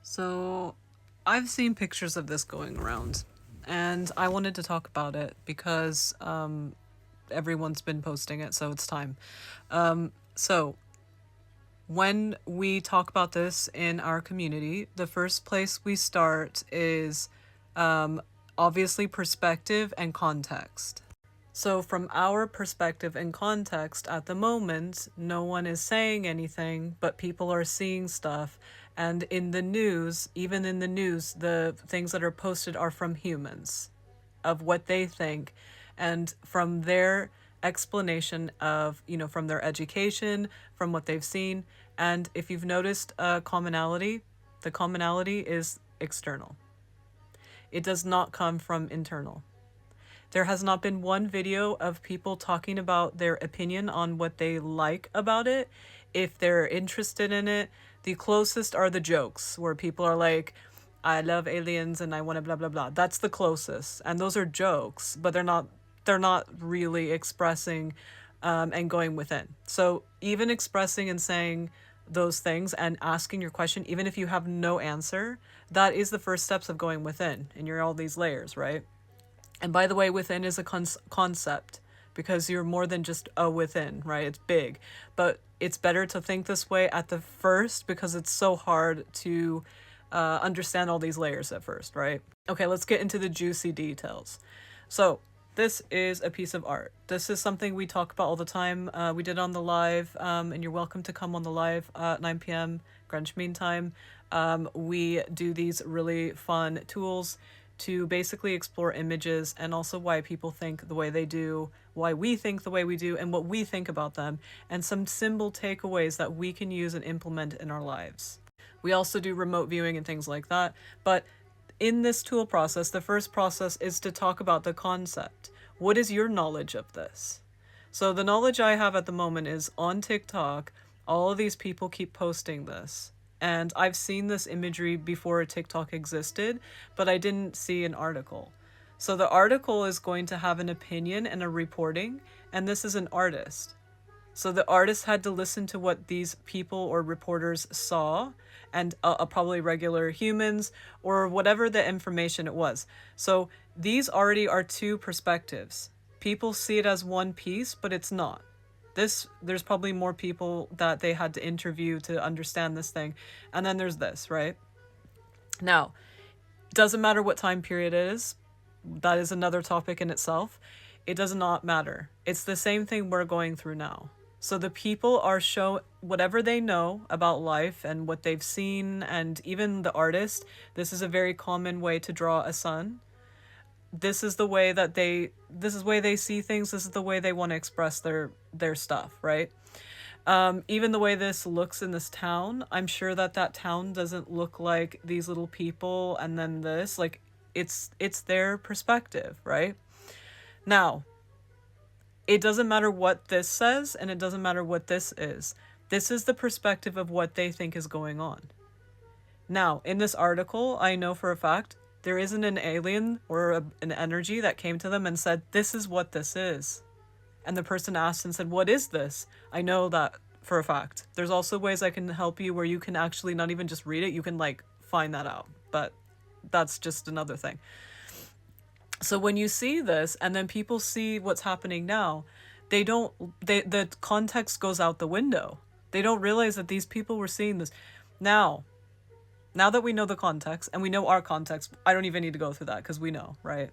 So, I've seen pictures of this going around, and I wanted to talk about it because everyone's been posting it, so it's time. So, when we talk about this in our community, the first place we start is obviously perspective and context. So, from our perspective and context at the moment, no one is saying anything, but people are seeing stuff. And in the news, even in the news, the things that are posted are from humans of what they think and from their explanation of, from their education, from what they've seen. And if you've noticed a commonality, the commonality is external, it does not come from internal. There has not been one video of people talking about their opinion on what they like about it, if they're interested in it. The closest are the jokes where people are like, I love aliens and I want to blah blah blah. That's the closest. And those are jokes, but they're not really expressing and going within. So even expressing and saying those things and asking your question, even if you have no answer, that is the first steps of going within. And you're all these layers, right? And by the way, within is a concept because you're more than just a within, right? It's big. But it's better to think this way at the first because it's so hard to understand all these layers at first, right? Okay, let's get into the juicy details. So, this is a piece of art. This is something we talk about all the time. We did on the live, and you're welcome to come on the live at 9 p.m. Greenwich Mean Time. We do these really fun tools to basically explore images and also why people think the way they do, why we think the way we do, and what we think about them, and some symbol takeaways that we can use and implement in our lives. We also do remote viewing and things like that, but in this tool process, the first process is to talk about the concept. What is your knowledge of this? So the knowledge I have at the moment is on TikTok, all of these people keep posting this. And I've seen this imagery before TikTok existed, but I didn't see an article. So the article is going to have an opinion and a reporting, and this is an artist. So the artist had to listen to what these people or reporters saw and probably regular humans or whatever the information it was. So these already are two perspectives. People see it as one piece, but it's not. There's probably more people that they had to interview to understand this thing. And then there's this, right? Now, doesn't matter what time period it is. That is another topic in itself. It does not matter. It's the same thing we're going through now. So the people are show whatever they know about life and what they've seen, and even the artist. This is a very common way to draw a sun. This is the way that this is the way they see things. This is the way they want to express their stuff, right? Even the way this looks in this town, I'm sure that town doesn't look like these little people and then this, like it's their perspective, right? Now, it doesn't matter what this says and it doesn't matter what this is. This is the perspective of what they think is going on. Now, in this article, I know for a fact there isn't an alien or an energy that came to them and said, this is what this is. And the person asked and said, what is this? I know that for a fact. There's also ways I can help you where you can actually not even just read it, you can like find that out. But that's just another thing. So when you see this and then people see what's happening now, the context goes out the window. They don't realize that these people were seeing this. Now that we know the context and we know our context, I don't even need to go through that because we know, right?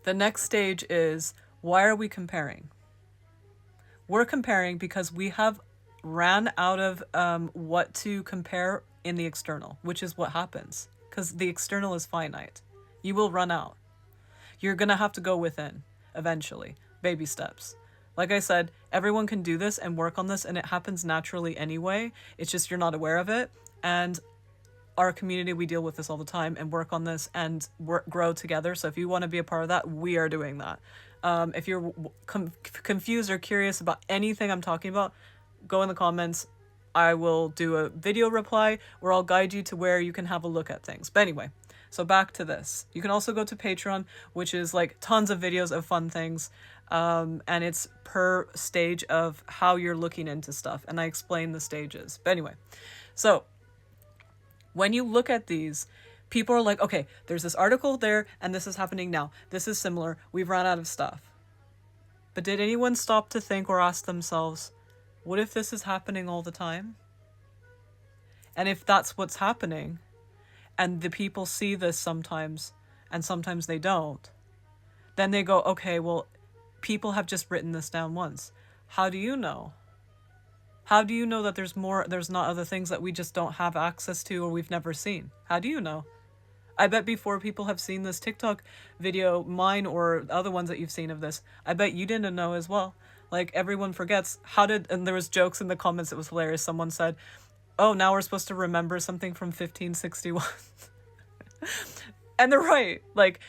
The next stage is, why are we comparing? We're comparing because we have ran out of what to compare in the external, which is what happens because the external is finite. You will run out. You're going to have to go within eventually, baby steps. Like I said, everyone can do this and work on this, and it happens naturally anyway. It's just you're not aware of it. And our community, we deal with this all the time and work on this and grow together. So if you want to be a part of that, we are doing that. If you're confused or curious about anything I'm talking about, go in the comments. I will do a video reply or I'll guide you to where you can have a look at things. But anyway, so back to this. You can also go to Patreon, which is like tons of videos of fun things. And it's per stage of how you're looking into stuff. And I explain the stages. But anyway, so When you look at these, people are like, okay, there's this article there and this is happening now. This is similar. We've run out of stuff. But did anyone stop to think or ask themselves, what if this is happening all the time? And if that's what's happening, and the people see this sometimes, and sometimes they don't, then they go, okay, well, people have just written this down once. How do you know? How do you know that there's not other things that we just don't have access to or we've never seen? How do you know? I bet before people have seen this TikTok video, mine or other ones that you've seen of this, I bet you didn't know as well. Like, everyone forgets. And there was jokes in the comments, it was hilarious. Someone said, oh, now we're supposed to remember something from 1561. And they're right. Like,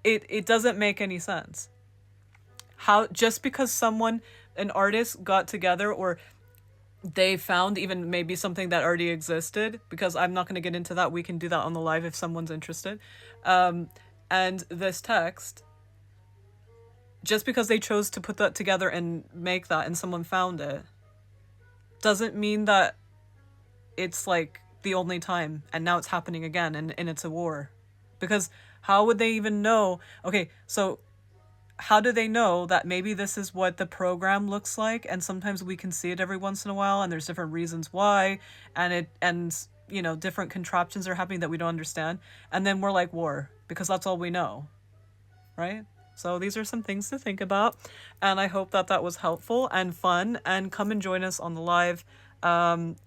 it doesn't make any sense. Just because an artist got together, or they found even maybe something that already existed, because I'm not going to get into that. We can do that on the live if someone's interested. And this text, just because they chose to put that together and make that and someone found it, doesn't mean that it's like the only time and now it's happening again and it's a war. Because how would they even know? Okay, so how do they know that maybe this is what the program looks like, and sometimes we can see it every once in a while and there's different reasons why, and different contraptions are happening that we don't understand, and then we're like, war, because that's all we know, right? So these are some things to think about, and I hope that was helpful and fun, and come and join us on the live and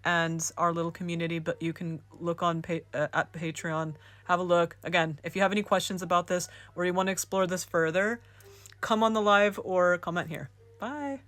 our little community. But you can look on at Patreon, have a look. Again, if you have any questions about this or you want to explore this further, come on the live or comment here. Bye.